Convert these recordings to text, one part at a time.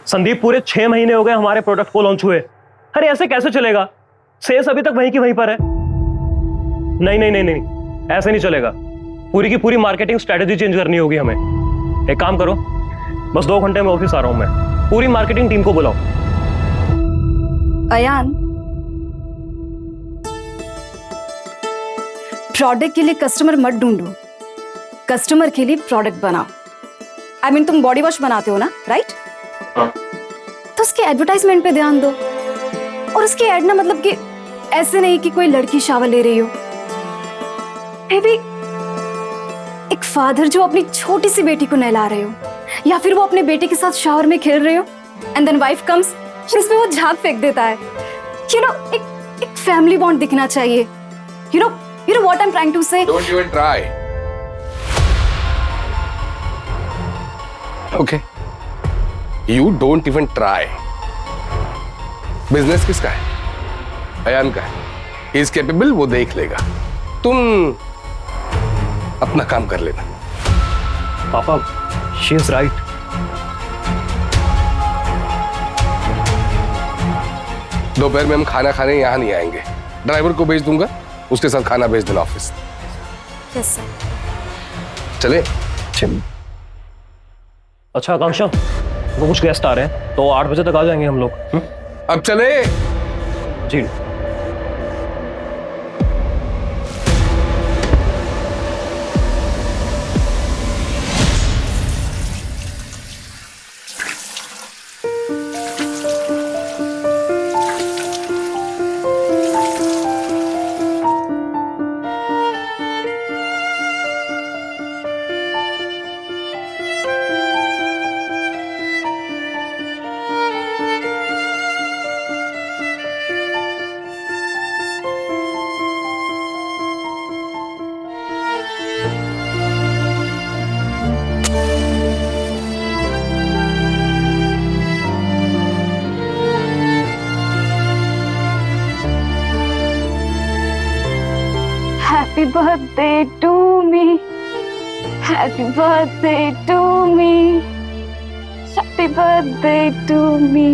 संदीप, पूरे 6 महीने हो गए हमारे प्रोडक्ट को लॉन्च हुए। अरे ऐसे कैसे चलेगा? सेल्स अभी तक वहीं की वहीं पर है। नहीं नहीं नहीं नहीं, ऐसे नहीं चलेगा। पूरी की पूरी मार्केटिंग स्ट्रेटेजी चेंज करनी होगी हमें। एक काम करो, बस 2 घंटे में ऑफिस आ रहा हूं मैं। पूरी मार्केटिंग टीम को बुलाओ। अयान, प्रोडक्ट के लिए कस्टमर मत ढूंढो, कस्टमर के लिए प्रोडक्ट बनाओ। I mean, तुम बॉडी वॉश बनाते हो ना, राइट? तो उसके एडवर्टाइजमेंट पे ध्यान दो। और उसके एड ना, मतलब कि ऐसे नहीं कि कोई लड़की शावर ले रही हो। मे बी एक फादर जो अपनी छोटी सी बेटी को नहला रहे हो, या फिर वो अपने बेटे के साथ शावर में खेल रहे हो, एंड देन वाइफ कम्स, इसमें वो झाग फेंक देता है। यू नो, एक फैमिली बॉन्ड दिखना चाहिए। You know what I am trying to say. Don't even try. Okay, you don't even try. Business किसका है? अयान का है। ही इज कैपेबल, वो देख लेगा। तुम अपना काम कर लेना। पापा, शी इज राइट। दोपहर में हम खाना खाने यहां नहीं आएंगे। ड्राइवर को भेज दूंगा, उसके साथ खाना भेज देना ऑफिस। Yes sir. चले? अच्छा आकांक्षा, वो कुछ गेस्ट आ रहे हैं तो 8 बजे तक आ जाएंगे हम लोग। अब चले? जी। Happy birthday to me. Happy birthday to me. Happy birthday to me.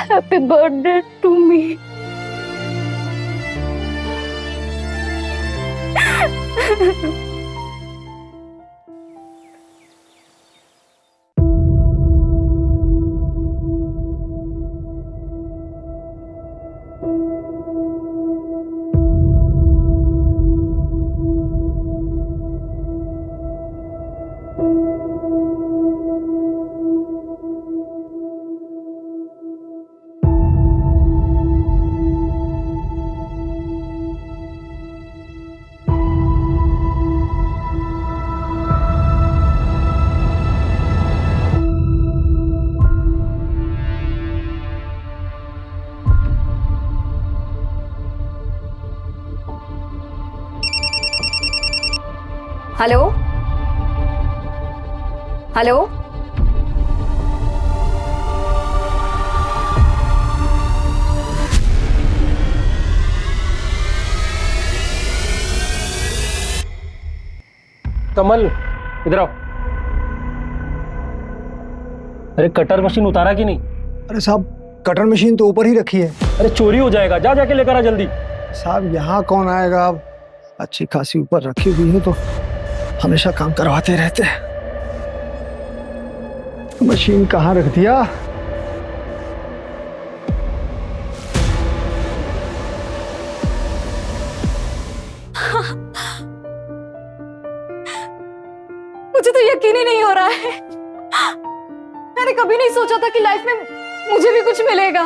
Happy birthday to me. Hello hello, Kamal, इधर आओ। अरे कटर मशीन उतारा कि नहीं? अरे साहब, कटर मशीन तो ऊपर ही रखी है। अरे चोरी हो जाएगा, जा जाके लेकर आ जल्दी। साहब यहाँ कौन आएगा? अब अच्छी खासी ऊपर रखी हुई है तो हमेशा काम करवाते रहते हैं। मशीन कहाँ रख दिया? मुझे तो यकीन ही नहीं हो रहा है। मैंने कभी नहीं सोचा था कि लाइफ में मुझे भी कुछ मिलेगा।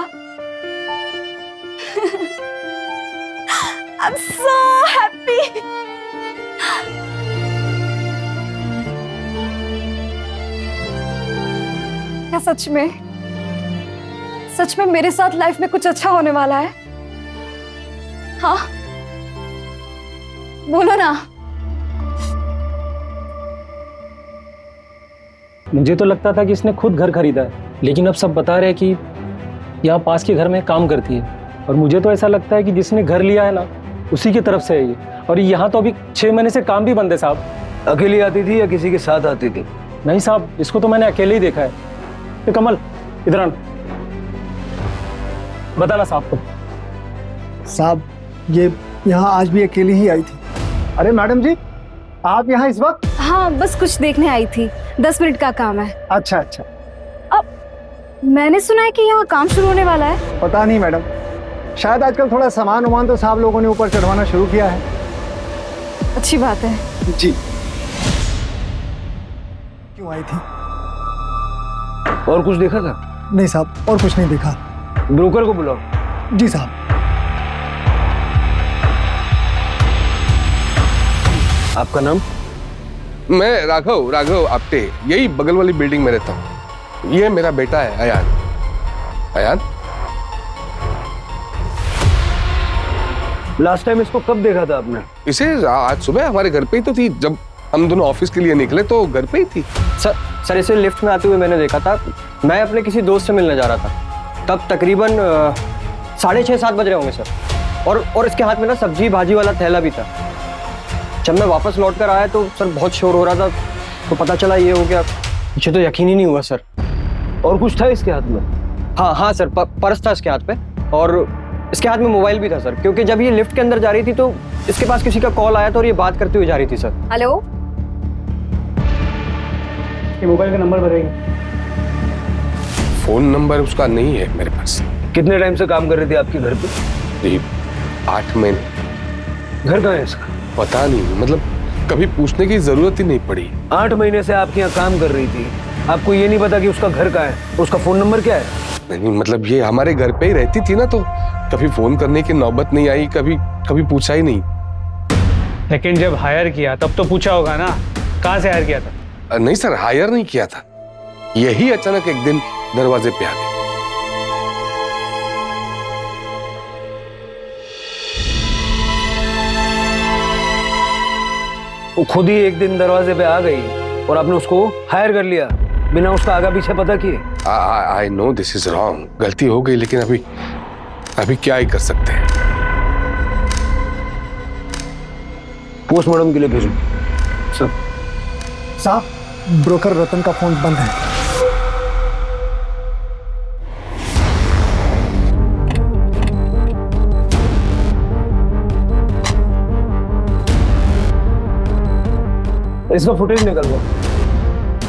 I'm so happy. क्या सच में मेरे साथ लाइफ में कुछ अच्छा होने वाला है? हाँ, बोलो ना। मुझे तो लगता था कि इसने खुद घर खरीदा है। लेकिन अब सब बता रहे हैं कि यहाँ पास के घर में काम करती है, और मुझे तो ऐसा लगता है कि जिसने घर लिया है ना उसी की तरफ से है ये। और यहाँ तो अभी 6 महीने से काम भी बंद है साहब। अकेली आती थी या किसी के साथ आती थी? नहीं साहब, इसको तो मैंने अकेले ही देखा है। ये कमल इधर आना, बताना साहब को। साहब ये यहाँ आज भी अकेली ही आई थी। अरे मैडम जी, आप यहाँ इस वक्त? हाँ, बस कुछ देखने आई थी, 10 मिनट का काम है। अच्छा अच्छा। मैंने सुना है कि यहाँ काम शुरू होने वाला है। पता नहीं मैडम, शायद आजकल थोड़ा सामान उमान तो साहब लोगों ने ऊपर चढ़वाना शुरू किया है। अच्छी बात है। जी। क्यों आई थी? और कुछ देखा था? नहीं साहब, और कुछ नहीं देखा। ब्रोकर को बुलाओ। जी साहब। आपका नाम? मैं राघव आप्टे, यही बगल वाली बिल्डिंग में रहता हूँ। ये मेरा बेटा है अयान। अयान, लास्ट टाइम इसको कब देखा था आपने? इसे आज सुबह हमारे घर पे ही तो थी। जब हम दोनों ऑफिस के लिए निकले तो घर पे ही थी। सर इसे लिफ्ट में आते हुए मैंने देखा था। मैं अपने किसी दोस्त से मिलने जा रहा था, तब तकरीबन 6:30-7 बज रहे होंगे सर। और इसके हाथ में ना सब्जी भाजी वाला थैला भी था। जब मैं वापस लौट कर आया तो सर बहुत शोर हो रहा था, तो पता चला ये हो गया। मुझे तो यकीन ही नहीं हुआ सर। और कुछ था इसके हाथ में? हाँ सर, पर्स था इसके हाथ पे, और इसके हाथ में मोबाइल भी था सर, क्योंकि जब ये लिफ्ट के अंदर जा रही थी तो इसके पास किसी का कॉल आया था और ये बात करते हुए जा रही थी सर। हेलो, ये मोबाइल का नंबर बताइए। फोन नंबर उसका नहीं है मेरे पास। कितने टाइम से काम कर रही थी आपके घर पे? जी 8 महीने। घर कहाँ है इसका? पता नहीं, मतलब कभी पूछने की जरूरत ही नहीं पड़ी। 8 महीने से आपके यहाँ काम कर रही थी, आपको ये नहीं पता कि उसका घर कहाँ है, उसका फोन नंबर क्या है? नहीं, मतलब ये हमारे घर पे ही रहती थी ना, तो कभी फोन करने की नौबत नहीं आई, कभी पूछा ही नहीं। लेकिन जब हायर किया तब तो पूछा होगा ना, कहाँ से हायर किया था? नहीं सर, हायर नहीं किया था। यही अचानक एक दिन दरवाजे पे आ गई। वो खुद ही एक दिन दरवाजे पे आ गई और आपने उसको हायर कर लिया बिना उसका आगे पीछे पता किए? I know this is wrong, गलती हो गई, लेकिन अभी क्या ही कर सकते हैं। पोस्टमार्टम के लिए भेजो सर। साहब ब्रोकर रतन का फोन बंद है। इसका फुटेज निकलवा।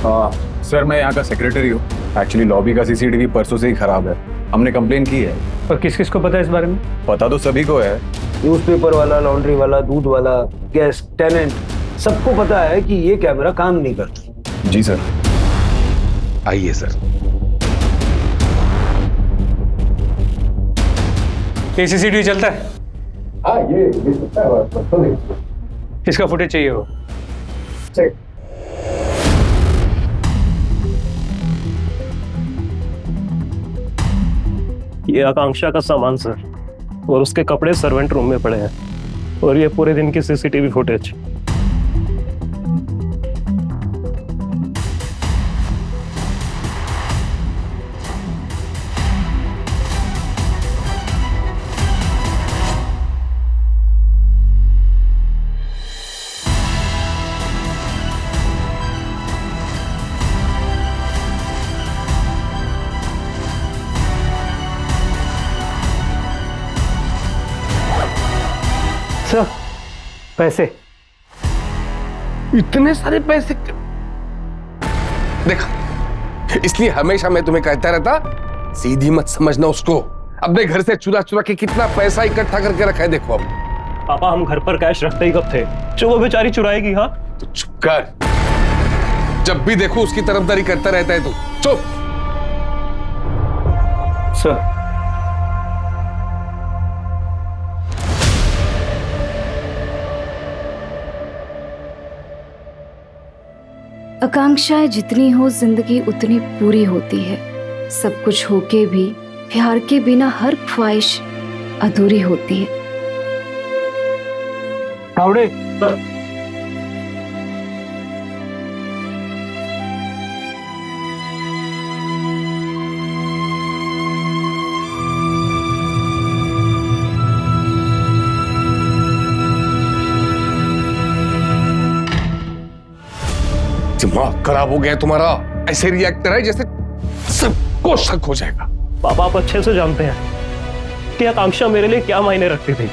हाँ सर, मैं यहाँ का सेक्रेटरी हूँ। एक्चुअली लॉबी का सीसीटीवी परसों से ही खराब है, हमने कंप्लेन की है। और किस किस को पता है इस बारे में? पता तो सभी को है। न्यूज़पेपर वाला, लॉन्ड्री वाला, दूध वाला, गेस्ट, टेनेंट, सबको पता है कि ये कैमरा काम नहीं करता। जी सर। आइए सर। ये सीसीटीवी चलता है? हाँ ये चलता है। इसका फुटेज चाहिए हो। ये आकांक्षा का सामान सर, और उसके कपड़े सर्वेंट रूम में पड़े हैं, और ये पूरे दिन की सीसीटीवी फुटेज। सर पैसे? इतने सारे पैसे? देखा, इसलिए हमेशा मैं तुम्हें कहता रहता, सीधी मत समझना उसको। अपने घर से चुरा चुरा के कितना पैसा इकट्ठा करके रखा है, देखो अब। पापा हम घर पर कैश रखते ही कब थे, जो वो बेचारी चुराएगी। हाँ तो चुप कर, जब भी देखो उसकी तरफदारी करता रहता है तू। चुप। सर आकांक्षाएं जितनी हो जिंदगी उतनी पूरी होती है। सब कुछ होके भी प्यार के बिना हर ख्वाहिश अधूरी होती है। तावड़े दिमाग खराब हो गया है तुम्हारा? ऐसे रिएक्ट कर रहा है जैसे सबको शक हो जाएगा। पापा आप अच्छे से जानते हैं कि आकांक्षा मेरे लिए क्या मायने रखती थी,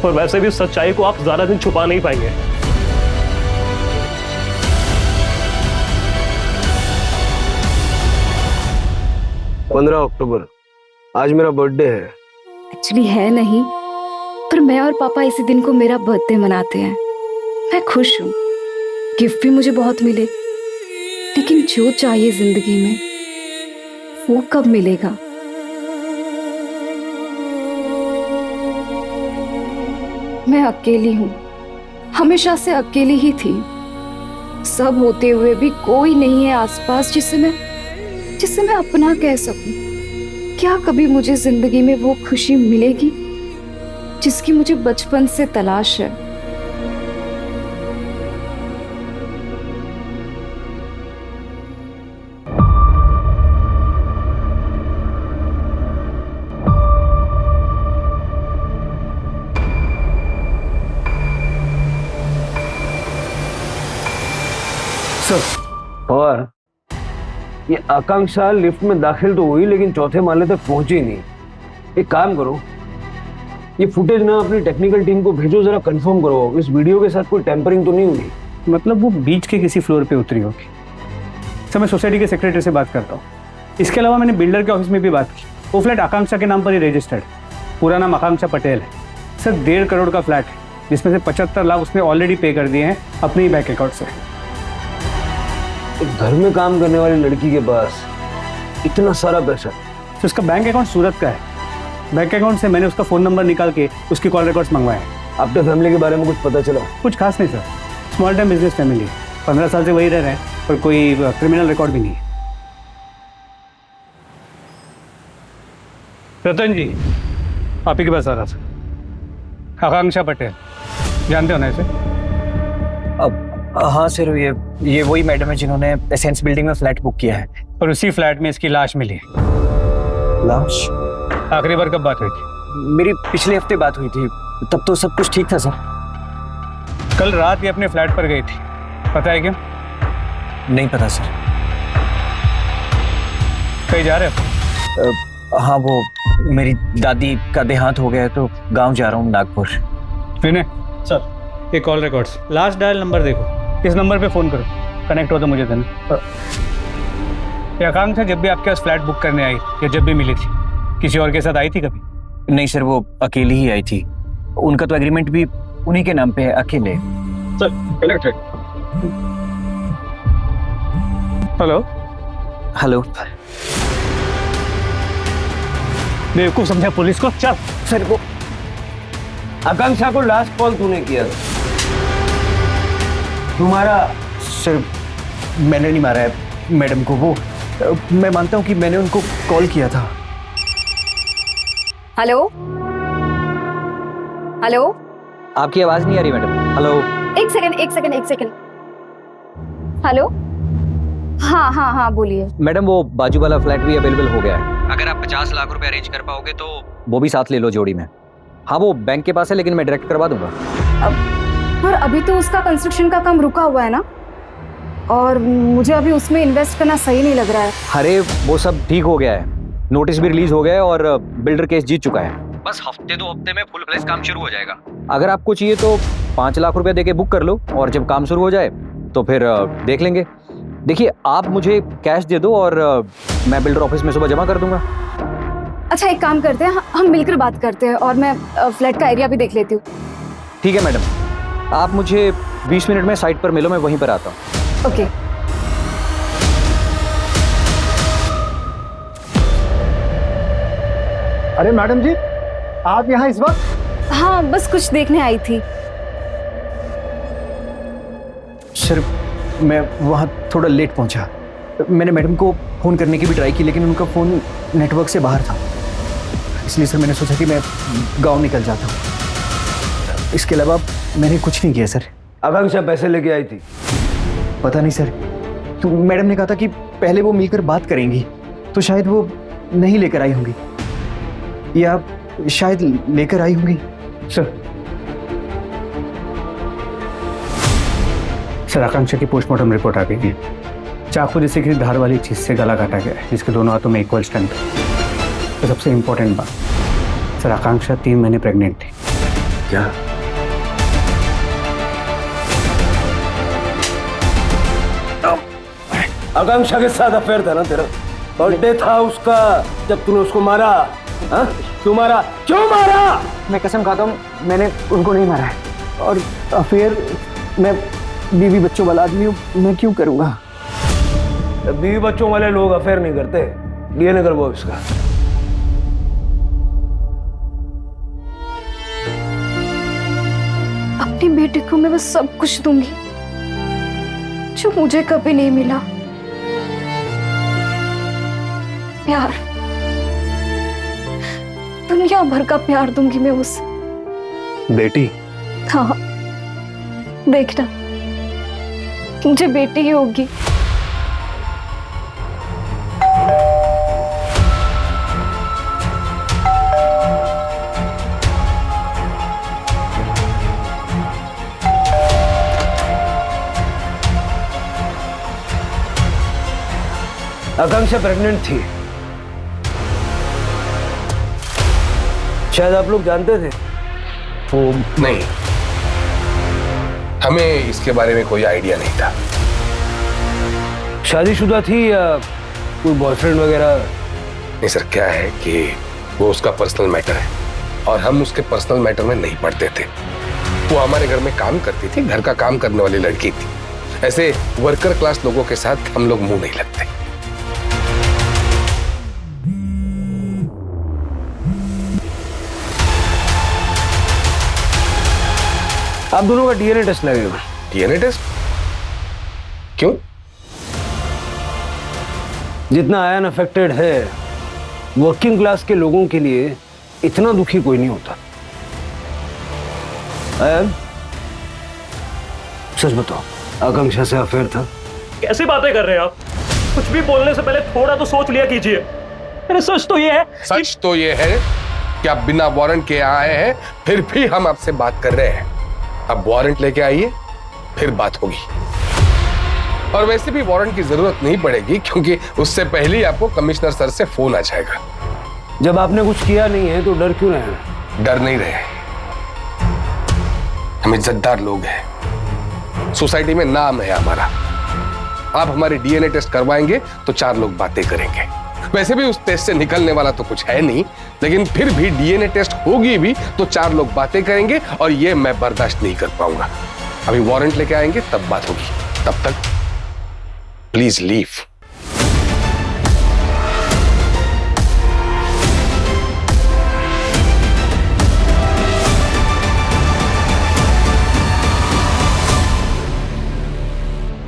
और वैसे भी सच्चाई को आप ज्यादा दिन छुपा नहीं पाएंगे। अक्टूबर आज मेरा बर्थडे है। एक्चुअली है नहीं, पर मैं और पापा इसी दिन को मेरा बर्थडे मनाते हैं। मैं खुश हूँ, गिफ्ट भी मुझे बहुत मिले, लेकिन जो चाहिए जिंदगी में वो कब मिलेगा? मैं अकेली हूँ, हमेशा से अकेली ही थी। सब होते हुए भी कोई नहीं है आसपास जिसे मैं अपना कह सकूं। क्या कभी मुझे जिंदगी में वो खुशी मिलेगी जिसकी मुझे बचपन से तलाश है? और ये आकांक्षा लिफ्ट में दाखिल तो हुई लेकिन चौथे माले तक पहुंची नहीं। एक काम करो, ये फुटेज ना अपनी टेक्निकल टीम को भेजो, जरा कंफर्म करो इस वीडियो के साथ कोई टेम्परिंग तो नहीं हुई। मतलब वो बीच के किसी फ्लोर पे उतरी होगी। सर मैं सोसाइटी के सेक्रेटरी से बात करता हूँ। इसके अलावा मैंने बिल्डर के ऑफिस में भी बात की। वो फ्लैट आकांक्षा के नाम पर ही रजिस्टर्ड है। पूरा नाम आकांक्षा पटेल है। सर 1.5 करोड़ का फ्लैट है, जिसमें से 75 लाख उसने ऑलरेडी पे कर दिए हैं अपने ही बैंक अकाउंट से। एक घर में काम करने वाली लड़की के पास इतना सारा पैसा? तो उसका बैंक अकाउंट सूरत का है। बैंक अकाउंट से मैंने उसका फ़ोन नंबर निकाल के उसकी कॉल रिकॉर्ड्स मंगवाए। आपके फैमिली के बारे में कुछ पता चला? कुछ खास नहीं sir, small time business family है। 15 साल से वही रह रहे हैं, पर कोई क्रिमिनल रिकॉर्ड भी नहीं है। रतन जी आप ही के पास आ रहा था। आकांक्षा पटेल जानते हो ना इसे? अब हाँ सर, ये वही मैडम है जिन्होंने एसेंस बिल्डिंग में फ्लैट बुक किया है। और उसी फ्लैट में इसकी लाश मिली है। लाश? आखिरी बार कब बात हुई थी? मेरी पिछले हफ्ते बात हुई थी, तब तो सब कुछ ठीक था सर। कल रात ये अपने फ्लैट पर गई थी, पता है क्यों? नहीं पता सर। कहीं जा रहे हो? हाँ, वो मेरी दादी का देहांत हो गया है तो गांव जा रहा हूँ, नागपुर। विनय सर, ये call records last dial number देखो, इस नंबर पे फ़ोन करो, कनेक्ट हो तो मुझे देना। ये आकांक्षा जब भी आपके पास फ्लैट बुक करने आई या जब भी मिली थी, किसी और के साथ आई थी कभी? नहीं सर, वो अकेली ही आई थी। उनका तो एग्रीमेंट भी उन्हीं के नाम पे है, अकेले। Sir connected. Hello hello. बेवकूफ समझा पुलिस को? चल सर वो आकांक्षा को लास्ट कॉल तूने किया था? तुम्हारा? सर मैंने नहीं मारा है मैडम को। वो मैं मानता हूँ कि मैंने उनको कॉल किया था। हेलो हेलो, आपकी आवाज नहीं आ रही मैडम। हेलो। एक सेकंड। हेलो, हाँ हाँ हाँ बोलिए। मैडम वो बाजू वाला फ्लैट भी अवेलेबल हो गया है। अगर आप 50 लाख रुपए अरेंज कर पाओगे तो वो भी साथ ले लो जोड़ी में। हाँ वो बैंक के पास है, लेकिन मैं डायरेक्ट करवा दूंगा। पर अभी तो उसका कंस्ट्रक्शन का काम रुका हुआ है ना, और मुझे अभी उसमें इन्वेस्ट करना सही नहीं लग रहा है। अरे वो सब ठीक हो गया है, नोटिस भी रिलीज हो गया है और बिल्डर केस जीत चुका है। बस हफ्ते 2 हफ्ते में फुल फ्लेज काम शुरू हो जाएगा। अगर आपको चाहिए तो 5 लाख रुपए देके बुक कर लो, और जब काम शुरू हो जाए तो फिर देख लेंगे। देखिए आप मुझे कैश दे दो और मैं बिल्डर ऑफिस में सुबह जमा कर दूंगा। अच्छा एक काम करते हैं, हम मिलकर बात करते हैं, और मैं फ्लैट का एरिया भी देख लेती हूँ। ठीक है मैडम, आप मुझे 20 मिनट में साइट पर मिलो, मैं वहीं पर आता हूँ। ओके। अरे मैडम जी, आप यहाँ इस वक्त? हाँ बस कुछ देखने आई थी। सर मैं वहाँ थोड़ा लेट पहुँचा। मैंने मैडम को फ़ोन करने की भी ट्राई की, लेकिन उनका फ़ोन नेटवर्क से बाहर था, इसलिए सर मैंने सोचा कि मैं गांव निकल जाता हूँ। इसके अलावा मैंने कुछ नहीं किया सर। आकांक्षा पैसे लेके आई थी? पता नहीं सर, तो मैडम ने कहा था कि पहले वो मिलकर बात करेंगी, तो शायद वो नहीं लेकर आई होंगी, या शायद लेकर आई होंगी। सर सर आकांक्षा की पोस्टमार्टम रिपोर्ट आ गई है। चाकू जैसे किसी धार वाली चीज से गला काटा गया है, जिसके दोनों हाथों में इक्वल स्ट्रेंथ है। तो सबसे इम्पोर्टेंट बात, सर आकांक्षा 3 महीने प्रेग्नेंट थी। क्या? आकांक्षा के साथ अफेयर था ना तेरा? बर्थडे था उसका जब तूने उसको मारा। हाँ? क्यों मारा? क्यों मारा? मैं कसम खाता हूँ मैंने उनको नहीं मारा है। और अफेयर, मैं बीवी बच्चों वाला आदमी हूँ, मैं क्यों करूँगा? बीवी बच्चों वाले लोग अफेयर नहीं करते। डीएनए करवाओ इसका। अपनी बेटी को मैं बस सब कुछ दूंगी जो मुझे कभी नहीं मिला। प्यार, दुनिया भर का प्यार दूंगी मैं उसे। बेटी? हाँ, देखना मुझे बेटी ही होगी। आकांक्षा प्रेग्नेंट थी, शायद आप लोग जानते थे। वो नहीं, हमें इसके बारे में कोई आइडिया नहीं था। शादीशुदा थी या कोई बॉयफ्रेंड वगैरह? नहीं सर, क्या है कि वो उसका पर्सनल मैटर है और हम उसके पर्सनल मैटर में नहीं पड़ते थे। वो हमारे घर में काम करती थी, घर का काम करने वाली लड़की थी। ऐसे वर्कर क्लास लोगों के साथ हम लोग मुंह नहीं लगते। आप दोनों का डीएनए टेस्ट लगेगा। DNA test? क्यों? जितना आयन अफेक्टेड है, वर्किंग क्लास के लोगों के लिए इतना दुखी कोई नहीं होता। आयन, सच बताओ, आकांक्षा से अफेयर था? कैसी बातें कर रहे हैं आप? कुछ भी बोलने से पहले थोड़ा तो सोच लिया कीजिए। अरे सच तो ये है, सच तो ये है कि आप बिना वारंट के आए हैं, फिर भी हम आपसे बात कर रहे हैं। अब वारंट लेके आइए, फिर बात होगी। और वैसे भी वारंट की जरूरत नहीं पड़ेगी, क्योंकि उससे पहले ही आपको कमिश्नर सर से फोन आ जाएगा। जब आपने कुछ किया नहीं है तो डर क्यों रहे? डर नहीं रहे, हम इज्जतदार लोग हैं, सोसाइटी में नाम है हमारा। आप हमारे डीएनए टेस्ट करवाएंगे तो 4 लोग बातें करेंगे। वैसे भी उस टेस्ट से निकलने वाला तो कुछ है नहीं, लेकिन फिर भी डीएनए टेस्ट होगी भी तो 4 लोग बातें करेंगे और ये मैं बर्दाश्त नहीं कर पाऊंगा। अभी वारंट लेके आएंगे तब बात होगी। तब तक प्लीज लीव।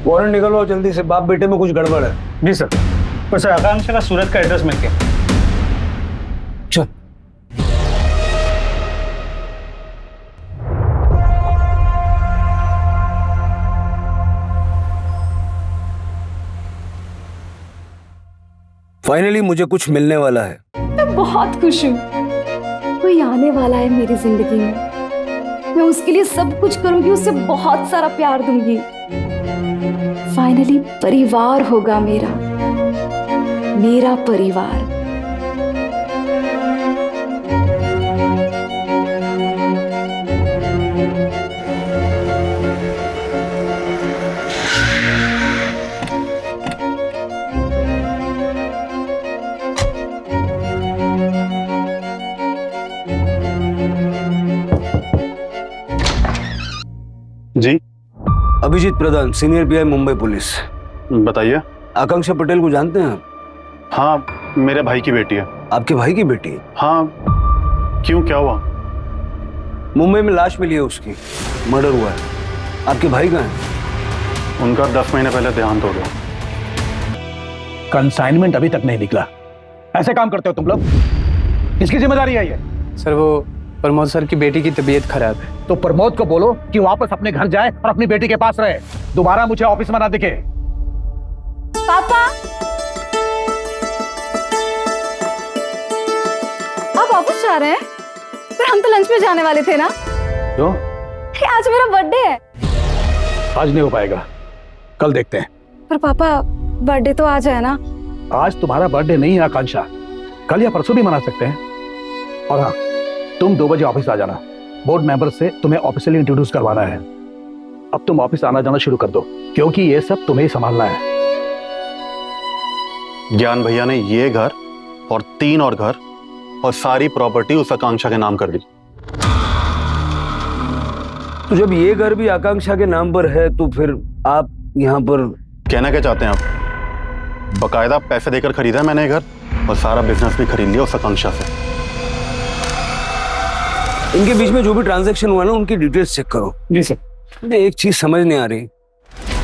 वारंट निकलवाओ जल्दी से, बाप बेटे में कुछ गड़बड़ है। जी सर। पर सर आकांक्षा का सूरत का एड्रेस मिल गया। चल। फाइनली मुझे कुछ मिलने वाला है। मैं बहुत खुश हूँ, कोई आने वाला है मेरी जिंदगी में। मैं उसके लिए सब कुछ करूंगी, उसे बहुत सारा प्यार दूंगी। फाइनली परिवार होगा मेरा परिवार। जी अभिजीत प्रधान, सीनियर पीआई मुंबई पुलिस। बताइए। आकांक्षा पटेल को जानते हैं आप? हाँ, मेरे भाई की बेटी है। आपके भाई की बेटी? हाँ, क्यों, क्या हुआ? मुंबई में लाश मिली है उसकी, मर्डर हुआ है। आपके भाई कहाँ हैं? उनका 10 महीने पहले देहांत हो गया। कंसाइनमेंट अभी तक नहीं निकला। ऐसे काम करते हो तुम लोग? किसकी जिम्मेदारी है ये? सर वो प्रमोद सर की बेटी की तबीयत खराब है। तो प्रमोद को बोलो कि वापस अपने घर जाए और अपनी बेटी के पास रहे, दोबारा मुझे ऑफिस में ना दिखे। पापा, आप ऑफिस जा रहे हैं? पर हम तो लंच पे जाने वाले थे ना। क्यों? आज मेरा बर्थडे है। आज नहीं हो पाएगा, कल देखते हैं। पर पापा बर्थडे तो आज है ना। आज तुम्हारा बर्थडे नहीं है आकांक्षा, कल या परसों भी मना सकते हैं। और हाँ, तुम 2 बजे ऑफिस आ जाना। बोर्ड मेंबर से तुम्हें ऑफिशियली इंट्रोड्यूस करवाना है। अब तुम ऑफिस आना जाना शुरू कर दो, क्योंकि ये सब तुम्हें ही संभालना है। ज्ञान भैया ने ये घर और 3 और घर और सारी प्रॉपर्टी उस आकांक्षा के नाम कर दी। तो जब ये घर भी आकांक्षा के नाम पर है तो फिर आप यहाँ पर कहना क्या चाहते हैं आप? बकायदा पैसे देकर खरीदा है मैंने ये घर और सारा बिजनेस भी खरीद लिया उस आकांक्षा से। इनके बीच में जो भी ट्रांजैक्शन हुआ ना, उनकी डिटेल्स चेक करो। जी सर। मुझे एक चीज समझ नहीं आ रही,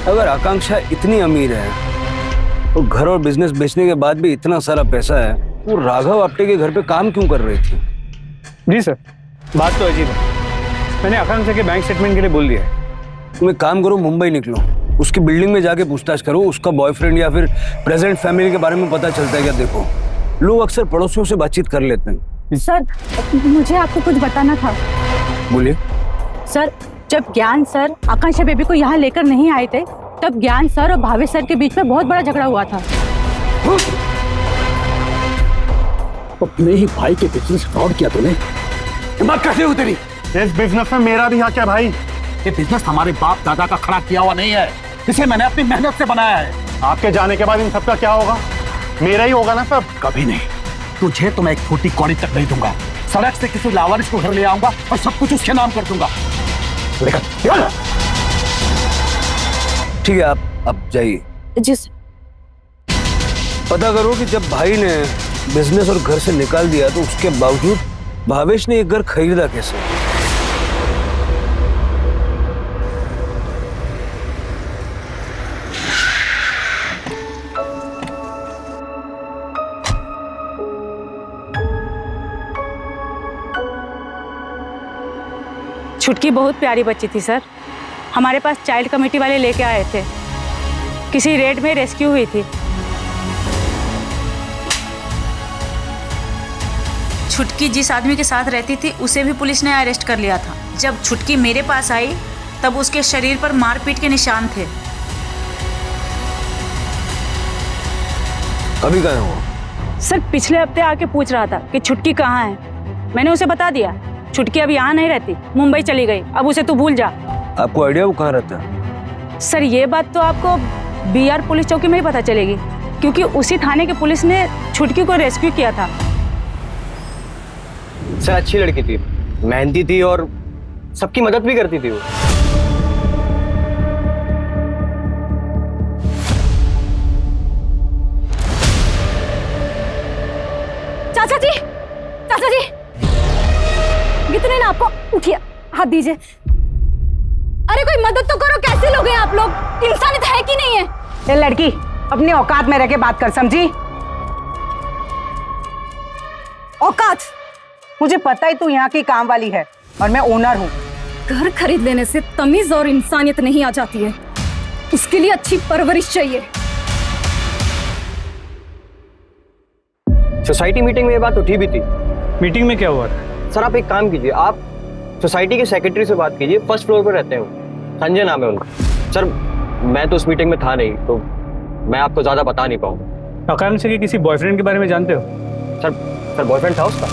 अगर आकांक्षा इतनी अमीर है तो घर और बिजनेस बेचने के बाद भी इतना सारा पैसा है, वो राघव आप्टे के घर पे काम क्यों कर रही थी? जी सर, बात तो अजीब है। मैंने आकांक्षा के बैंक स्टेटमेंट के लिए बोल दिया है। तुम एक काम करो, मुंबई निकलो, उसकी बिल्डिंग में जाके पूछताछ करो, उसका बॉयफ्रेंड या फिर प्रेजेंट फैमिली के बारे में पता चलता है क्या? देखो, लोग अक्सर पड़ोसियों से बातचीत कर लेते हैं। सर, मुझे आपको कुछ बताना था। बोलिए। सर, जब ज्ञान सर आकांक्षा बेबी को यहाँ लेकर नहीं आए थे, तब ज्ञान सर और भावेश सर के बीच में बहुत बड़ा झगड़ा हुआ था। अपने ही भाई के बिजनेस फ्रॉड किया तूने। हिम्मत कैसे हुई तेरी? इस बिजनेस में मेरा भी हक है भाई। ये बिजनेस हमारे बाप दादा का खड़ा किया हुआ नहीं है, इसे मैंने अपनी मेहनत से बनाया है। आपके जाने के बाद इन सबका क्या होगा? मेरा ही होगा ना सब। कभी नहीं, तुझे तो मैं एक फूटी कौड़ी तक नहीं दूंगा। सड़क से किसी लावारिस को घर ले आऊंगा और सब कुछ उसके नाम कर दूंगा। ठीक है, आप जाइए। जी सर। पता करो कि जब भाई ने बिजनेस और घर से निकाल दिया तो उसके बावजूद भावेश ने एक घर खरीदा कैसे? छुटकी बहुत प्यारी बच्ची थी सर। हमारे पास चाइल्ड कमेटी वाले लेके आए थे, किसी रेड में रेस्क्यू हुई थी। छुटकी जिस आदमी के साथ रहती थी उसे भी पुलिस ने अरेस्ट कर लिया था। जब छुटकी मेरे पास आई तब उसके शरीर पर मारपीट के निशान थे। अभी कहाँ हो? सर, पिछले हफ्ते आके पूछ रहा था कि छुटकी कहाँ है। मैंने उसे बता दिया, छुटकी अब यहाँ नहीं रहती, मुंबई चली गई। अब उसे तू भूल जा। आपको आइडिया वो कहाँ रहता है? सर, ये बात तो आपको BR पुलिस चौकी में ही पता चलेगी, क्योंकि उसी थाने के पुलिस ने छुटकी को रेस्क्यू किया था। सर, अच्छी लड़की थी, मेहनती थी और सबकी मदद भी करती थी वो। चाचा जी, चाचा जी, कितने ना आपको, उठिए, हाथ दीजिए। अरे कोई मदद तो करो, कैसे लोग हैं आप लोग? इंसानियत है कि नहीं है? ये लड़की अपनी औकात में रह के बात कर, समझी? औकात? मुझे पता है तू यहाँ की काम वाली है और मैं ओनर हूँ। घर खरीद लेने से तमीज और इंसानियत नहीं आ जाती है, उसके लिए अच्छी परवरिश चाहिए। सोसाइटी मीटिंग में ये बात उठी भी थी। मीटिंग में क्या हुआ? सर, आप एक काम कीजिए, आप सोसाइटी के सेक्रेटरी से बात कीजिए, फर्स्ट फ्लोर पर रहते हैं, संजय नाम है उनका। सर, मैं तो उस मीटिंग में था नहीं, तो मैं आपको ज्यादा बता नहीं पाऊंगा। आकांक्षा के किसी बॉयफ्रेंड के बारे में जानते हो? सर बॉयफ्रेंड था उसका?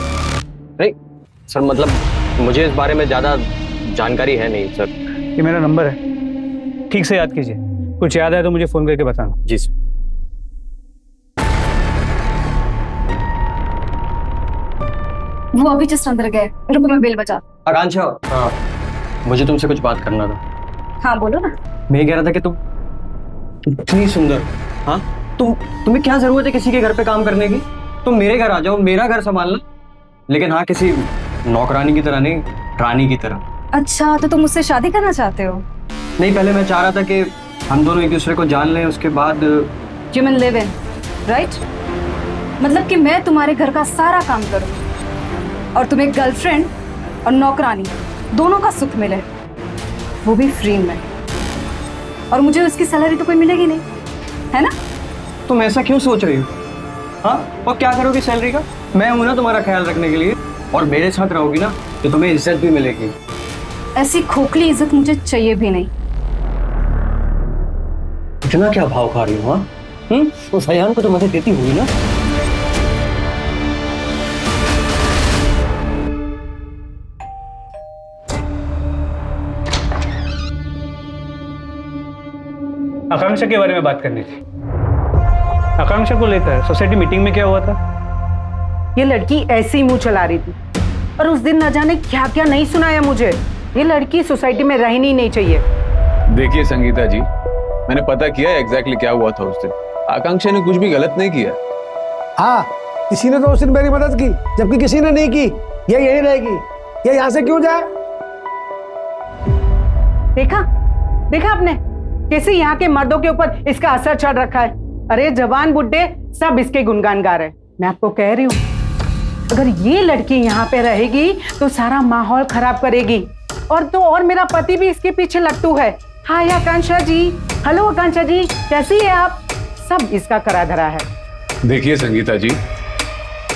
नहीं सर, मतलब मुझे इस बारे में ज्यादा जानकारी है नहीं सर। ये मेरा नंबर है, ठीक से याद कीजिए, कुछ याद आए तो मुझे फोन करके बताना। जी सर। वो अभी जस्ट अंदर गए, रुको मैं बेल बजा। आकांक्षा, हाँ, मुझे तुमसे कुछ बात करना था। हाँ बोलो ना। मैं कह रहा था कि तुम इतनी सुंदर, हाँ, तुम्हें क्या जरूरत है किसी के घर पे काम करने की? तुम मेरे घर आ जाओ, मेरा घर संभालना, लेकिन हाँ, किसी नौकरानी की तरह नहीं, रानी की तरह। अच्छा, तो तुम मुझसे शादी करना चाहते हो? नहीं, पहले मैं चाह रहा था कि हम दोनों एक दूसरे को जान लें, उसके बाद ह्यूमन लिव इन, राइट? मतलब कि मैं तुम्हारे घर का सारा काम करूं और तुम्हें गर्लफ्रेंड और नौकरानी दोनों का सुख मिले, वो भी फ्री में, और मुझे उसकी सैलरी तो कोई मिलेगी नहीं, है ना? तुम ऐसा क्यों सोच रही हो? हाँ, और क्या करोगी सैलरी का? मैं हूं ना तुम्हारा ख्याल रखने के लिए, और मेरे साथ रहोगी ना तो तुम्हें इज्जत भी मिलेगी। ऐसी खोखली इज्जत मुझे चाहिए भी नहीं। इतना क्या भाव खा रही हो? हाँ, उस अयान को तो मदद देती हुई ना। आकांक्षा के बारे में बात करनी थी। आकांक्षा को लेकर सोसाइटी मीटिंग में क्या हुआ था? ये लड़की ऐसे ही मुंह चला रही थी और उस दिन न जाने क्या क्या नहीं सुनाया मुझे। ये लड़की सोसाइटी में रहनी नहीं चाहिए। देखिए संगीता जी, मैंने पता किया एग्जैक्टली क्या हुआ था उस दिन। आकांक्षा ने कुछ भी गलत नहीं किया। हाँ, किसी ने तो उस दिन मेरी मदद की, जबकि किसी ने नहीं की। ये यही रहेगी, ये यहाँ से क्यों जाए? देखा देखा आपने कैसे यहाँ के मर्दों के ऊपर इसका असर चढ़ रखा है। अरे जवान बुड्ढे सब इसके गुणगान गा रहे हैं। मैं आपको कह रही हूँ, अगर ये लड़की यहाँ पे रहेगी तो सारा माहौल खराब करेगी। और मेरा पति भी इसके पीछे लट्टू है। हाय आकांक्षा जी, हेलो आकांक्षा जी, कैसी है आप? सब इसका करा धरा है। देखिए संगीता जी,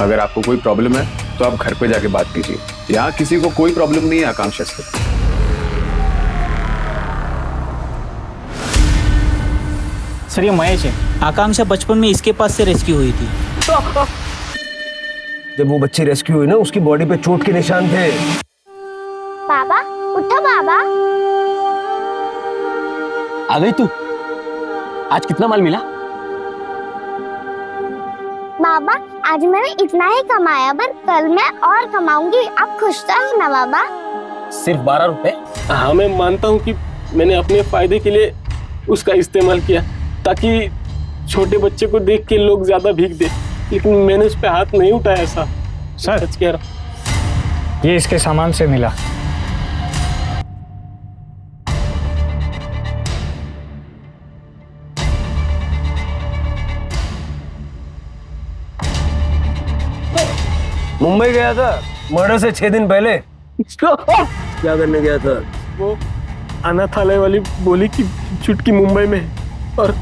अगर आपको कोई प्रॉब्लम है तो आप घर पे जाके बात कीजिए। यहाँ किसी को कोई प्रॉब्लम नहीं है आकांक्षा से। सर ये महेश है। आकांक्षा बचपन में इसके पास से रेस्क्यू हुई थी। जब वो बच्ची रेस्क्यू हुई ना, उसकी बॉडी पे चोट के निशान थे। बाबा उठो बाबा। आ गई तू? आज कितना माल मिला? बाबा आज मैंने इतना ही कमाया, पर कल मैं और कमाऊंगी। आप खुश तो हो ना बाबा? सिर्फ 12 रुपए? हाँ, मैं मानता हूँ कि मैंने अपने फायदे के लिए उसका इस्तेमाल किया, ताकि छोटे बच्चे को देख के लोग ज्यादा भीख दे, लेकिन मैंने उस पे हाथ नहीं उठाया। ऐसा सच कह रहा हूँ। ये इसके सामान से मिला। मुंबई गया था मर्डर से 6 दिन पहले। क्या करने गया था? वो अनाथालय वाली बोली कि चुटकी मुंबई में है, और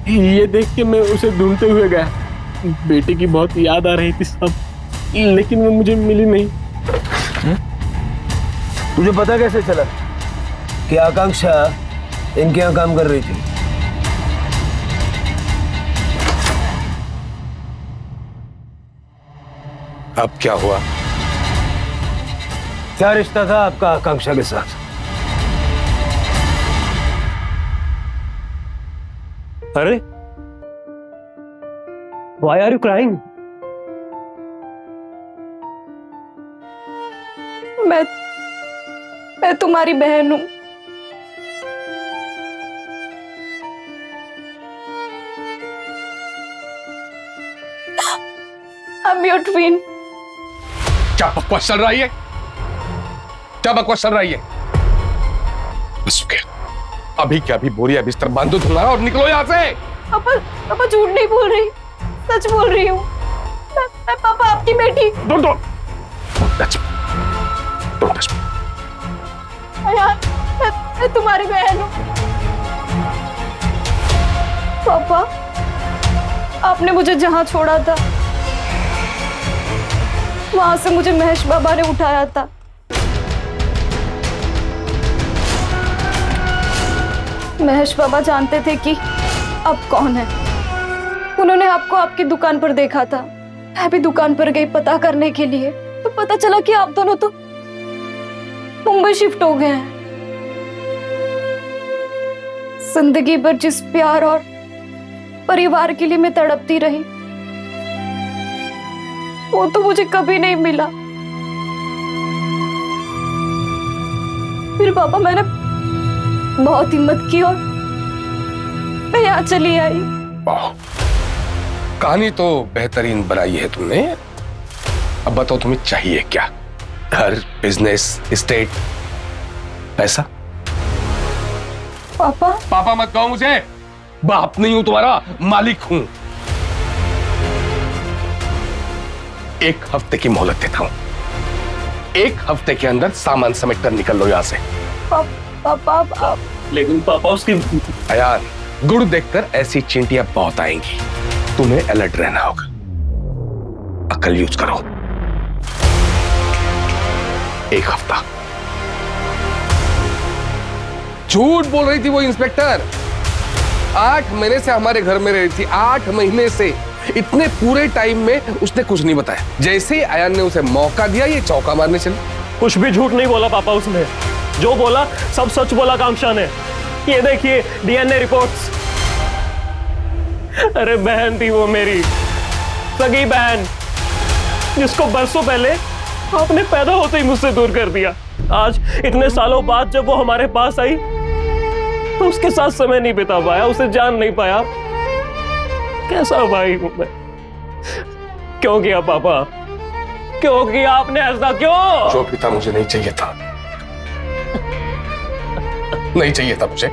ये देख के मैं उसे ढूंढते हुए गया। बेटे की बहुत याद आ रही थी सब, लेकिन वो मुझे मिली नहीं। तुझे पता कैसे चला कि आकांक्षा इनके यहाँ काम कर रही थी? अब क्या हुआ? क्या रिश्ता था आपका आकांक्षा के साथ? अरे why are you crying? मैं तुम्हारी बहन हूं। I'm your twin। क्या बकवास चल रही है? क्या बकवास चल रही है? बस हो गया। अभी क्या, अभी बोरिया बिस्तर बांधो तुम्हारा और निकलो यहाँ से। पापा झूठ नहीं बोल रही, सच बोल रही हूँ। मैं पापा आपकी बेटी। Don't touch me। यार, मैं तुम्हारी बहन हूँ। पापा आपने मुझे जहाँ छोड़ा था वहां से मुझे महेश बाबा ने उठाया था। महेश बाबा जानते थे कि अब कौन है। उन्होंने आपको आपकी दुकान पर देखा था। मैं भी दुकान पर गई पता करने के लिए, तो पता चला कि आप दोनों तो मुंबई शिफ्ट हो गए हैं। जिंदगी भर जिस प्यार और परिवार के लिए मैं तड़पती रही, वो तो मुझे कभी नहीं मिला। फिर पापा मैंने बहुत हिम्मत की और मैं यहाँ चली आई। कहानी तो बेहतरीन बनाई है तुमने। अब बताओ तुम्हें चाहिए क्या? घर, बिजनेस, एस्टेट, पैसा? पापा पापा मत कहो मुझे। बाप नहीं हूं तुम्हारा, मालिक हूं। 1 हफ्ते की मोहलत देता हूं। 1 हफ्ते के अंदर सामान समेट कर निकल लो यहां से। पापा लेकिन पापा उसकी अयान, गुड़ देखकर ऐसी चींटियां बहुत आएंगी। तुम्हें अलर्ट रहना होगा। अकल यूज करो। 1 हफ्ता। झूठ बोल रही थी वो इंस्पेक्टर। 8 महीने से हमारे घर में रही थी, 8 महीने से। इतने पूरे टाइम में उसने कुछ नहीं बताया। जैसे ही आयान ने उसे मौका दिया, ये चौका मारने चले। कुछ भी झूठ नहीं बोला पापा उसने, जो बोला सब सच बोला आकांक्षा ने। ये देखिए डीएनए रिपोर्ट्स। अरे बहन थी वो मेरी, सगी बहन, जिसको बरसों पहले आपने पैदा होते ही मुझसे दूर कर दिया। आज इतने सालों बाद जब वो हमारे पास आई तो उसके साथ समय नहीं बिता पाया, उसे जान नहीं पाया। कैसा भाई हूं मैं? क्यों किया पापा, क्यों किया आपने ऐसा, क्यों? जो पिता मुझे नहीं चाहिए था, नहीं चाहिए था मुझे।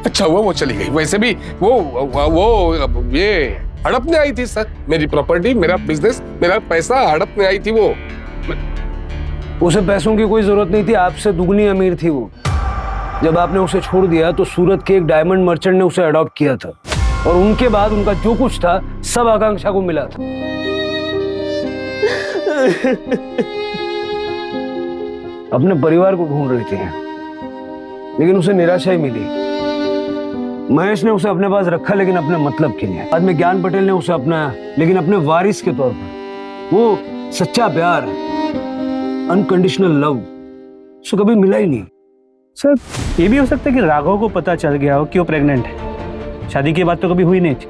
अच्छा हुआ वो चली गई। वैसे भी वो ये हड़पने आई थी सर, मेरी प्रॉपर्टी, मेरा बिजनेस, मेरा पैसा हड़पने आई थी वो। उसे पैसों की कोई जरूरत नहीं थी, आपसे दुगनी अमीर थी वो। जब आपने उसे छोड़ दिया तो सूरत के एक डायमंड मर्चेंट ने उसे अडॉप्ट किया था, और उनके बाद उनका जो कुछ था सब आकांक्षा को मिला था। अपने परिवार को ढूंढ रही थी, लेकिन उसे निराशा ही मिली। महेश ने उसे अपने पास रखा, लेकिन अपने मतलब के लिए। बाद में ज्ञान पटेल ने उसे अपनाया, लेकिन अपने वारिस के तौर पर। वो सच्चा प्यार, अनकंडीशनल लव उसे कभी मिला ही नहीं। सर ये भी हो सकता है कि राघव को पता चल गया हो कि वो प्रेग्नेंट है। शादी की बात तो कभी हुई नहीं थी,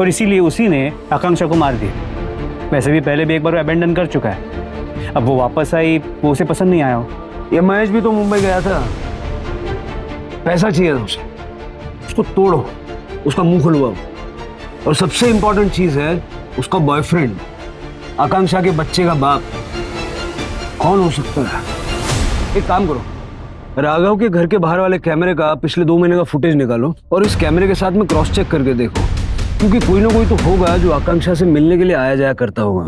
और इसीलिए उसी ने आकांक्षा को मार दिया। वैसे भी पहले भी एक बार वो अबेंडन कर चुका है। अब वो वापस आई, वो उसे पसंद नहीं आया हो। ये महेश भी तो मुंबई गया था, पैसा चाहिए था उसे। उसको तोड़ो, उसका मुंह खुलवाओ, और सबसे इंपॉर्टेंट चीज है उसका बॉयफ्रेंड, आकांक्षा के बच्चे का बाप कौन हो सकता है। एक काम करो, राघव के घर के बाहर वाले कैमरे का पिछले 2 महीने का फुटेज निकालो और इस कैमरे के साथ में क्रॉस चेक करके देखो, क्योंकि कोई ना कोई तो होगा जो आकांक्षा से मिलने के लिए आया जाया करता होगा।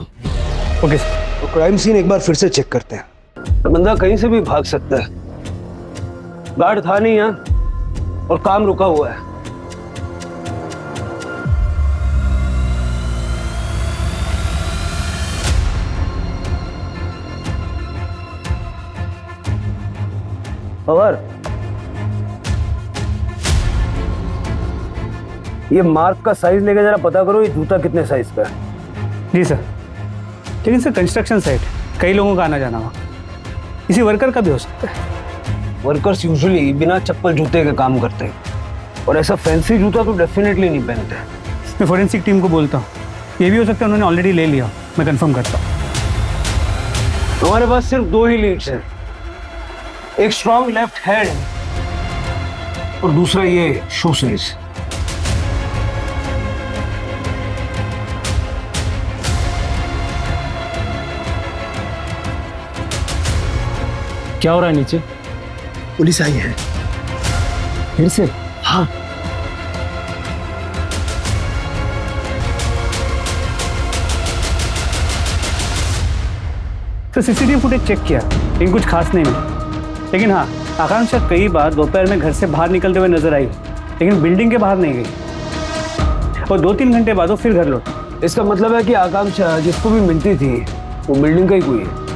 Okay sir. तो क्राइम सीन एक बार फिर से चेक करते हैं। बंदा कहीं से भी भाग सकता है, गार्ड था नहीं यहाँ, और काम रुका हुआ है। और ये मार्क का साइज लेके जरा पता करो, ये जूता कितने साइज का है। जी सर। लेकिन सर कंस्ट्रक्शन साइट, कई लोगों का आना जाना वहाँ, किसी वर्कर का भी हो सकता है। वर्कर्स यूजुअली बिना चप्पल जूते के काम करते हैं, और ऐसा फैंसी जूता तो डेफिनेटली नहीं पहनते। मैं फोरेंसिक टीम को बोलता हूँ, ये भी हो सकता है उन्होंने ऑलरेडी ले लिया, मैं कंफर्म करता हूँ। हमारे पास सिर्फ 2 ही लीड्स हैं, एक स्ट्रॉन्ग लेफ्ट हैंड और दूसरा ये शो साइज। क्या हो रहा है नीचे? पुलिस आई है फिर से? हाँ। तो सीसीटीवी फुटेज चेक किया, लेकिन कुछ खास नहीं मिला। लेकिन हाँ, आकांक्षा कई बार दोपहर में घर से बाहर निकलते हुए नजर आई, लेकिन बिल्डिंग के बाहर नहीं गई, और 2-3 घंटे बाद वो फिर घर लौटी। इसका मतलब है कि आकांक्षा जिसको भी मिलती थी वो बिल्डिंग का ही कोई है।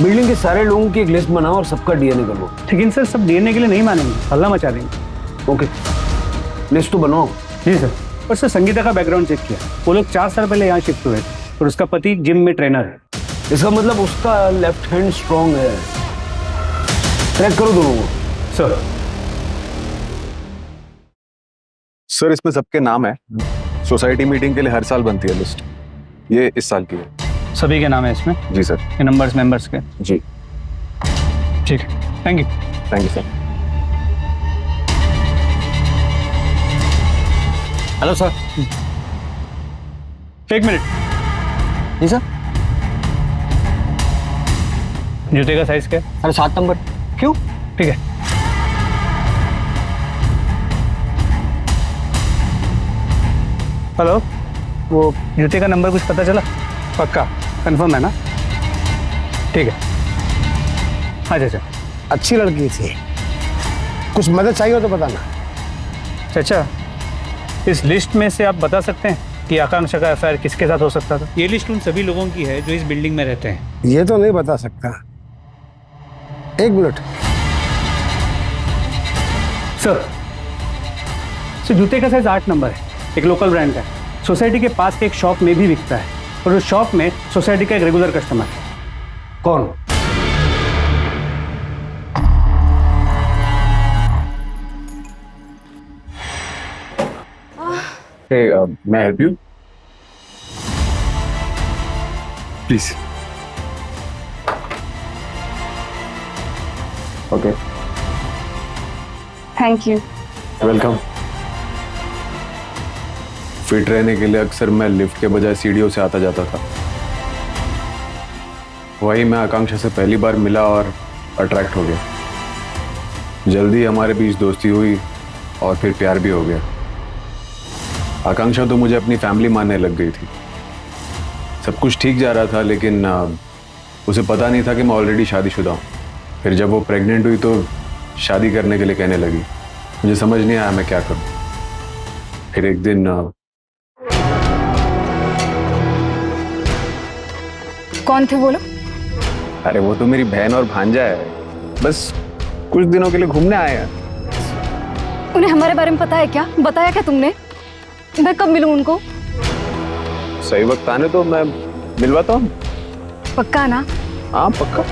बिल्डिंग के सारे लोगों की एक लिस्ट बनाओ और सबका डीएनए करो। लेकिन सर सब डीएनए के लिए नहीं मानेंगे, हल्ला मचा देंगे। ओके, लिस्ट तो बनाओ। जी सर। और सर संगीता का बैकग्राउंड चेक किया, वो लोग 4 साल पहले यहाँ शिफ्ट हुए थे, और उसका पति जिम में ट्रेनर है। इसका मतलब उसका लेफ्ट हैंड स्ट्रॉन्ग है। ट्रैक करो दोनों को। सर सर इसमें सबके नाम है। सोसाइटी मीटिंग के लिए हर साल बनती है लिस्ट, ये इस साल की है। सभी के नाम है इसमें? जी सर। ये नंबर्स मेंबर्स के? जी। ठीक है, thank you. Thank you sir. Hello sir. 1 minute. जी सर। जूते का साइज क्या है? 7.5 नंबर। क्यों? ठीक है। हेलो, वो जूते का नंबर कुछ पता चला? पक्का कंफर्म है ना? ठीक है। अच्छा, अच्छी लड़की थी, कुछ मदद चाहिए हो तो बताना। चाचा, इस लिस्ट में से आप बता सकते हैं कि आकांक्षा का अफेयर किसके साथ हो सकता था? ये लिस्ट उन सभी लोगों की है जो इस बिल्डिंग में रहते हैं। ये तो नहीं बता सकता। 1 मिनट। सर, सर जूते का साइज 8 नंबर है, एक लोकल ब्रांड का है। सोसाइटी के पास के एक शॉप में भी बिकता है और उस शॉप में सोसाइटी का एक रेगुलर कस्टमर है। कौन? मैं help you please? Okay, thank you. Welcome. Fit रहने के लिए अक्सर मैं लिफ्ट के बजाय सीढ़ियों से आता जाता था। वही मैं आकांक्षा से पहली बार मिला और अट्रैक्ट हो गया। जल्दी हमारे बीच दोस्ती हुई और फिर प्यार भी हो गया। आकांक्षा तो मुझे अपनी फैमिली मानने लग गई थी। सब कुछ ठीक जा रहा था, लेकिन उसे पता नहीं था कि मैं ऑलरेडी शादीशुदा हूँ। फिर जब वो प्रेग्नेंट हुई तो शादी करने के लिए कहने लगी। मुझे समझ नहीं आया मैं क्या करूँ। फिर एक दिन कौन थे वो लोग? अरे वो तो मेरी बहन और भांजा है, बस कुछ दिनों के लिए घूमने आए हैं। उन्हें हमारे बारे में पता है क्या? बताया क्या तुमने? मैं कब मिलूं उनको? सही वक्त आने तो मैं मिलवाता हूँ। पक्का ना? हाँ पक्का।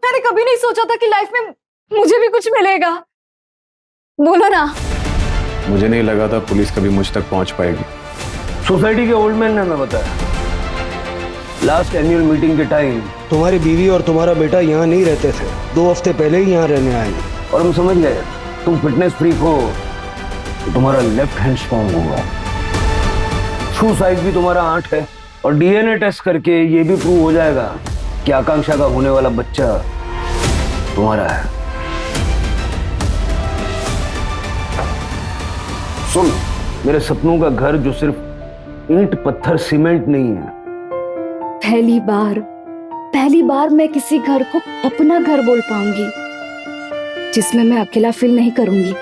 मैंने कभी नहीं सोचा था कि लाइफ में मुझे भी कुछ मिलेगा। बोलो ना। मुझे नहीं लगा था पुलिस कभी मुझ तक पहुंच पाएगी। सोसाइटी के ओल्ड मैन ने हमें बताया, लास्ट एनुअल मीटिंग के टाइम तुम्हारी बीवी और तुम्हारा बेटा यहाँ नहीं रहते थे, 2 हफ्ते पहले ही यहाँ रहने आए। और हम समझ गए तुम फिटनेस फ्रीक हो तो तुम्हारा लेफ्ट हैंड स्ट्रॉन्ग होगा। शू साइज भी तुम्हारा 8 है और डीएनए टेस्ट करके ये भी प्रूव हो जाएगा कि आकांक्षा का होने वाला बच्चा तुम्हारा है। सुन, मेरे सपनों का घर जो सिर्फ ईंट पत्थर सीमेंट नहीं है। पहली बार मैं किसी घर को अपना घर बोल पाऊंगी जिसमें मैं अकेला फील नहीं करूंगी।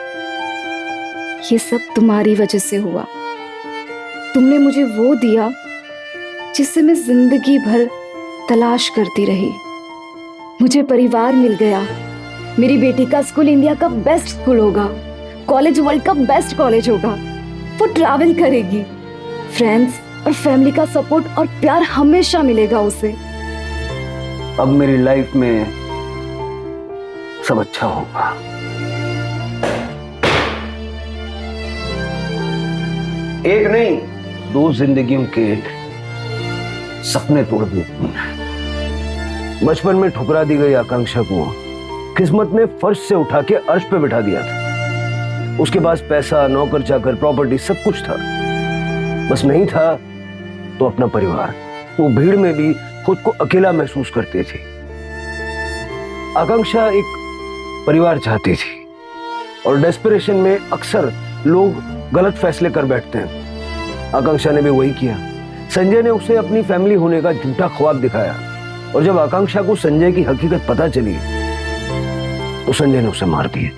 ये सब तुम्हारी वजह से हुआ। तुमने मुझे वो दिया जिससे मैं जिंदगी भर तलाश करती रही। मुझे परिवार मिल गया। मेरी बेटी का स्कूल इंडिया का बेस्ट स्कूल होगा, कॉलेज वर्ल्ड का बेस्ट कॉलेज होगा। वो ट्रैवल करेगी। फ्रेंड्स और फैमिली का सपोर्ट और प्यार हमेशा मिलेगा उसे। अब मेरी लाइफ में सब अच्छा होगा। एक नहीं, 2 जिंदगियों के सपने तोड़ दिए। बचपन में ठुकरा दी गई आकांक्षा को किस्मत ने फर्श से उठा के अर्श पे बिठा दिया था। उसके पास पैसा, नौकर चाकर, प्रॉपर्टी सब कुछ था, बस नहीं था तो अपना परिवार। वो भीड़ में भी खुद को अकेला महसूस करती थी। आकांक्षा एक परिवार चाहती थी और डेस्परेशन में अक्सर लोग गलत फैसले कर बैठते हैं। आकांक्षा ने भी वही किया। संजय ने उसे अपनी फैमिली होने का झूठा ख्वाब दिखाया और जब आकांक्षा को संजय की हकीकत पता चली तो संजय ने उसे मार दिया।